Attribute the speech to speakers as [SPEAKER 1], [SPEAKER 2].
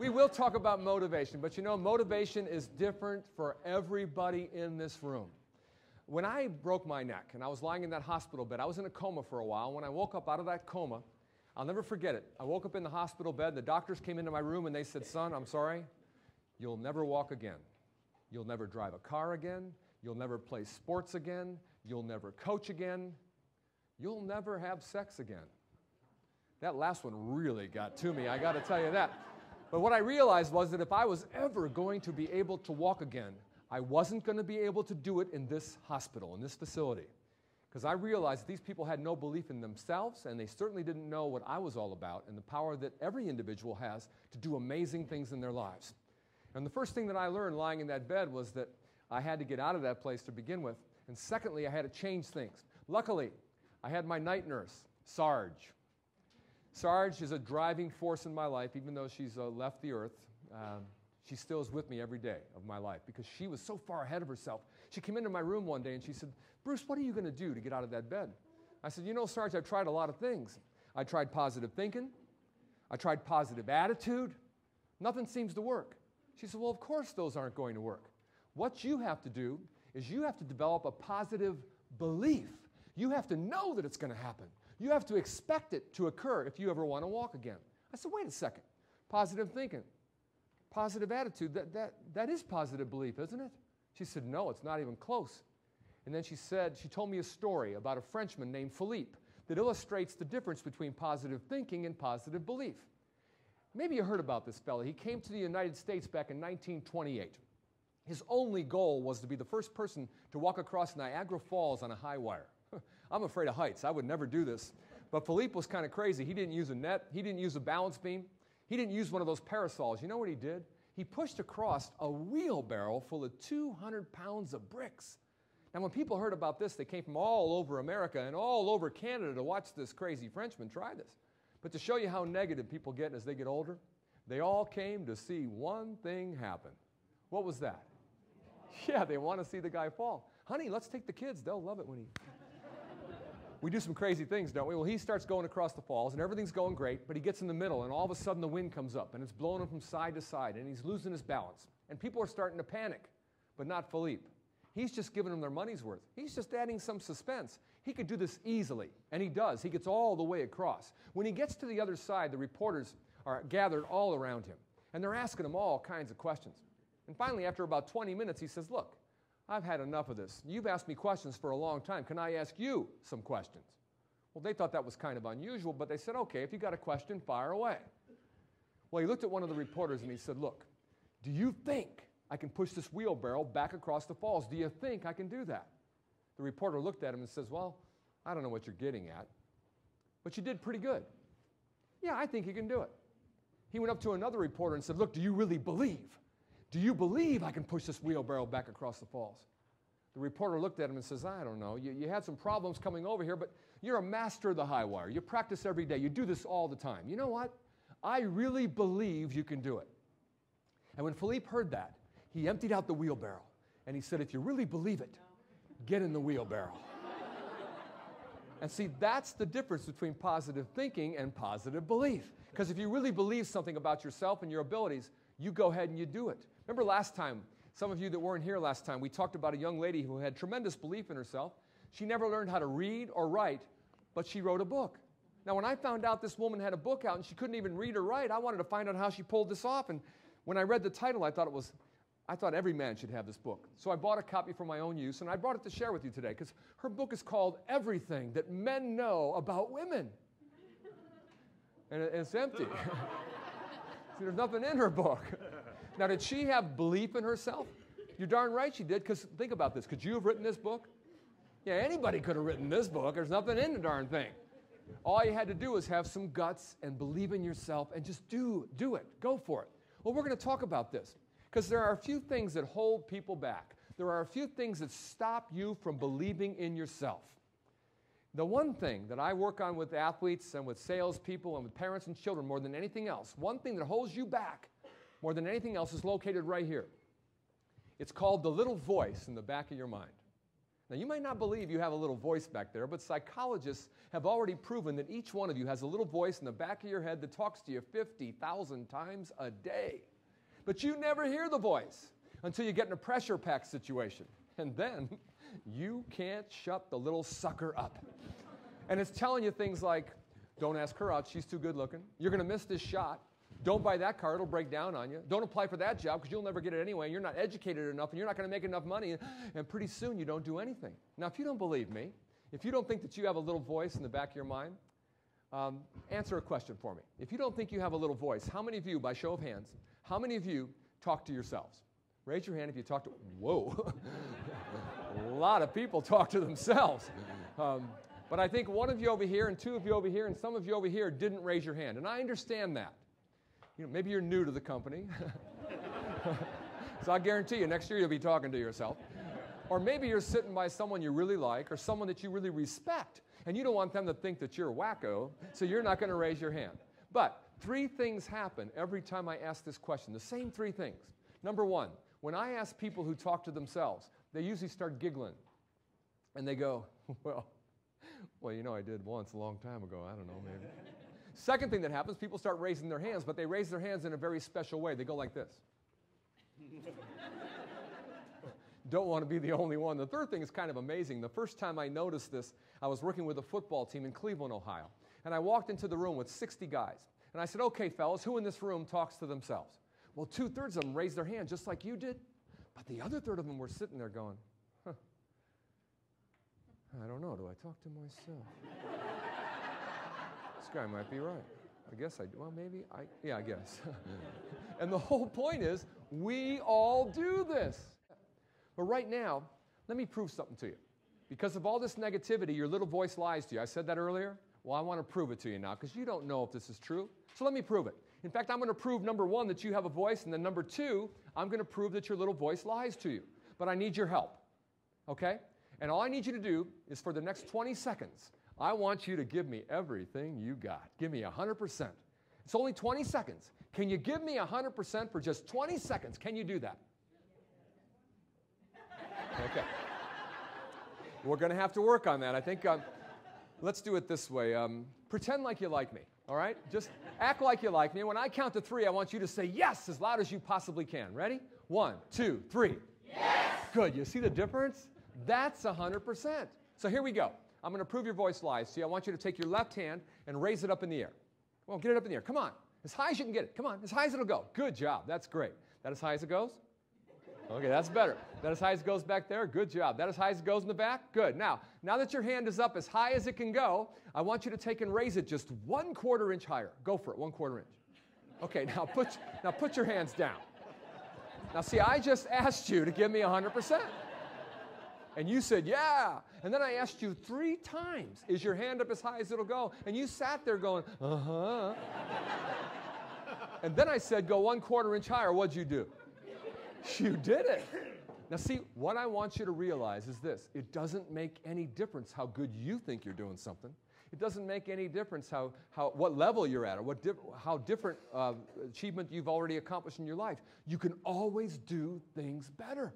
[SPEAKER 1] We will talk about motivation, but you know, motivation is different for everybody in this room. When I broke my neck and I was lying in that hospital bed, I was in a coma for a while. When I woke up out of that coma, I'll never forget it. I woke up in the hospital bed. The doctors came into my room and they said, "Son, I'm sorry. You'll never walk again. You'll never drive a car again. You'll never play sports again. You'll never coach again. You'll never have sex again." That last one really got to me, I got to tell you that. But what I realized was that if I was ever going to be able to walk again, I wasn't going to be able to do it in this hospital, in this facility. Because I realized that these people had no belief in themselves, and they certainly didn't know what I was all about and the power that every individual has to do amazing things in their lives. And the first thing that I learned lying in that bed was that I had to get out of that place to begin with. And secondly, I had to change things. Luckily, I had my night nurse, Sarge. Sarge is a driving force in my life, even though she's left the earth. She still is with me every day of my life because she was so far ahead of herself. She came into my room one day and she said, "Bruce, what are you going to do to get out of that bed?" I said, "You know, Sarge, I've tried a lot of things. I tried positive thinking. I tried positive attitude. Nothing seems to work." She said, "Well, of course those aren't going to work. What you have to do is you have to develop a positive belief. You have to know that it's going to happen. You have to expect it to occur if you ever want to walk again." I said, "Wait a second. Positive thinking, positive attitude, that is positive belief, isn't it?" She said, "No, it's not even close." And then she told me a story about a Frenchman named Philippe that illustrates the difference between positive thinking and positive belief. Maybe you heard about this fella. He came to the United States back in 1928. His only goal was to be the first person to walk across Niagara Falls on a high wire. I'm afraid of heights. I would never do this. But Philippe was kind of crazy. He didn't use a net. He didn't use a balance beam. He didn't use one of those parasols. You know what he did? He pushed across a wheelbarrow full of 200 pounds of bricks. Now, when people heard about this, they came from all over America and all over Canada to watch this crazy Frenchman try this. But to show you how negative people get as they get older, they all came to see one thing happen. What was that? Yeah, they want to see the guy fall. "Honey, let's take the kids. They'll love it when he..." We do some crazy things, don't we? Well, he starts going across the falls, and everything's going great, but he gets in the middle, and all of a sudden the wind comes up, and it's blowing him from side to side, and he's losing his balance. And people are starting to panic, but not Philippe. He's just giving them their money's worth. He's just adding some suspense. He could do this easily, and he does. He gets all the way across. When he gets to the other side, the reporters are gathered all around him, and they're asking him all kinds of questions. And finally, after about 20 minutes, he says, "Look, I've had enough of this. You've asked me questions for a long time. Can I ask you some questions?" Well, they thought that was kind of unusual, but they said, "Okay, if you got a question, fire away." Well, he looked at one of the reporters and he said, "Look, do you think I can push this wheelbarrow back across the falls? Do you think I can do that?" The reporter looked at him and says, "Well, I don't know what you're getting at, but you did pretty good." "Yeah, I think you can do it." He went up to another reporter and said, "Look, do you really believe? Do you believe I can push this wheelbarrow back across the falls?" The reporter looked at him and says, "I don't know. You had some problems coming over here, but you're a master of the high wire. You practice every day. You do this all the time. You know what? I really believe you can do it." And when Philippe heard that, he emptied out the wheelbarrow, and he said, "If you really believe it, get in the wheelbarrow." And see, that's the difference between positive thinking and positive belief. Because if you really believe something about yourself and your abilities, you go ahead and you do it. Remember last time, some of you that weren't here last time, we talked about a young lady who had tremendous belief in herself. She never learned how to read or write, but she wrote a book. Now, when I found out this woman had a book out and she couldn't even read or write, I wanted to find out how she pulled this off. And when I read the title, I thought every man should have this book. So I bought a copy for my own use, and I brought it to share with you today because her book is called Everything That Men Know About Women. And it's empty. See, there's nothing in her book. Now, did she have belief in herself? You're darn right she did, because think about this. Could you have written this book? Yeah, anybody could have written this book. There's nothing in the darn thing. All you had to do was have some guts and believe in yourself and just do it. Go for it. Well, we're going to talk about this because there are a few things that hold people back. There are a few things that stop you from believing in yourself. The one thing that I work on with athletes and with salespeople and with parents and children more than anything else, one thing that holds you back more than anything else is located right here. It's called the little voice in the back of your mind. Now, you might not believe you have a little voice back there, but psychologists have already proven that each one of you has a little voice in the back of your head that talks to you 50,000 times a day. But you never hear the voice until you get in a pressure pack situation. And then you can't shut the little sucker up. And it's telling you things like, don't ask her out, she's too good looking. You're going to miss this shot. Don't buy that car, it'll break down on you. Don't apply for that job because you'll never get it anyway. And you're not educated enough and you're not going to make enough money. And pretty soon you don't do anything. Now, if you don't believe me, if you don't think that you have a little voice in the back of your mind, answer a question for me. If you don't think you have a little voice, how many of you, by show of hands, how many of you talk to yourselves? Raise your hand if you talk to, whoa. A lot of people talk to themselves. But I think one of you over here and two of you over here and some of you over here didn't raise your hand. And I understand that. You know, maybe you're new to the company. So I guarantee you next year you'll be talking to yourself. Or maybe you're sitting by someone you really like or someone that you really respect. And you don't want them to think that you're a wacko, so you're not going to raise your hand. But 3 things happen every time I ask this question. The same 3 things. Number 1, when I ask people who talk to themselves, they usually start giggling. And they go, well, you know, I did once a long time ago. I don't know, maybe. Second thing that happens, people start raising their hands, but they raise their hands in a very special way. They go like this. Don't want to be the only one. The third thing is kind of amazing. The first time I noticed this, I was working with a football team in Cleveland, Ohio. And I walked into the room with 60 guys. And I said, okay, fellas, who in this room talks to themselves? Well, 2/3 of them raised their hand just like you did. But the other third of them were sitting there going, huh, I don't know, do I talk to myself? This guy might be right. I guess I do. Well, maybe. Yeah, I guess. And the whole point is, we all do this. But right now, let me prove something to you. Because of all this negativity, your little voice lies to you. I said that earlier. Well, I want to prove it to you now because you don't know if this is true. So let me prove it. In fact, I'm going to prove, number 1, that you have a voice, and then number 2, I'm going to prove that your little voice lies to you. But I need your help. Okay? And all I need you to do is for the next 20 seconds, I want you to give me everything you got. Give me 100%. It's only 20 seconds. Can you give me 100% for just 20 seconds? Can you do that? Okay. We're going to have to work on that. I think let's do it this way. Pretend like you like me, all right? Just act like you like me. When I count to 3, I want you to say yes as loud as you possibly can. Ready? 1, 2, 3. Yes! Good. You see the difference? That's 100%. So here we go. I'm going to prove your voice lies. See, I want you to take your left hand and raise it up in the air. Well, get it up in the air. Come on. As high as you can get it. Come on. As high as it'll go. Good job. That's great. That as high as it goes? Okay, that's better. That as high as it goes back there? Good job. That as high as it goes in the back? Good. Now that your hand is up as high as it can go, I want you to take and raise it just 1/4 inch higher. Go for it, 1/4 inch. Okay, now put your hands down. Now see, I just asked you to give me 100%. And you said, yeah. And then I asked you 3 times, is your hand up as high as it'll go? And you sat there going, uh-huh. And then I said, go 1/4 inch higher. What'd you do? You did it. Now see, what I want you to realize is this. It doesn't make any difference how good you think you're doing something. It doesn't make any difference what level you're at or how different achievement you've already accomplished in your life. You can always do things better.